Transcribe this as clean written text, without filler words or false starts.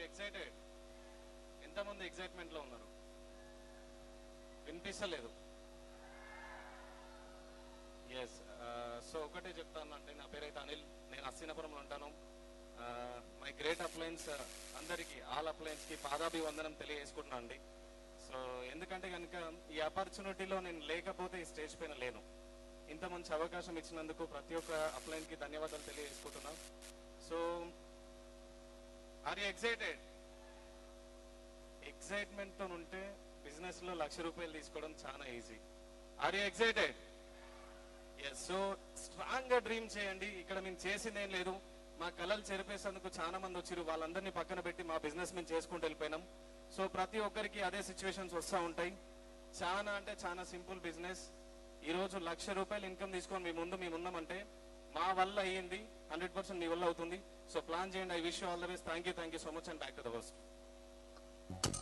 You excited? ఎంతమంది ఎక్సైట్మెంట్లో ఉన్నారు? వినిపిస్తలేదు. ఎస్. సో ఒకటే చెప్తాను అంటే, నా పేరైతే అనిల్, నేను అస్సినపురంలో ఉంటాను. మై గ్రేట్ అప్లయన్స్ అందరికీ, ఆల్ అప్లయన్స్కి పాదాభివందనం తెలియజేసుకుంటున్నాను అండి. సో ఎందుకంటే కనుక ఈ ఆపర్చునిటీలో నేను లేకపోతే ఈ స్టేజ్ పైన లేను. ఇంత మంచి అవకాశం ఇచ్చినందుకు ప్రతి ఒక్క అప్లయన్కి ధన్యవాదాలు తెలియజేసుకుంటున్నాం. So are you excited? ఎక్సైట్మెంట్తో ఉంటే బిజినెస్లో ₹1,00,000 తీసుకోవడం చాలా easy. Are you excited? Yes. So స్ట్రాంగ్గా డ్రీమ్ చేయండి. ఇక్కడ మేము చేసింది ఏం లేదు, మా కళలు చెరిపేసేందుకు చాలా మంది వచ్చారు, వాళ్ళందరినీ పక్కన పెట్టి మా బిజినెస్ మేము చేసుకుంటూ వెళ్ళిపోయినాం. సో ప్రతి ఒక్కరికి అదే సిచ్యువేషన్స్ వస్తూ ఉంటాయి. చాలా అంటే చాలా సింపుల్ బిజినెస్. ఈరోజు ₹1,00,000 ఇన్కమ్ తీసుకొని మేము ఉన్నామంటే మా వల్ల అయ్యింది, 100% మీ వల్ల అవుతుంది. సో ప్లాన్ చేయండి. I wish you all the best. Thank you so much and back to the work.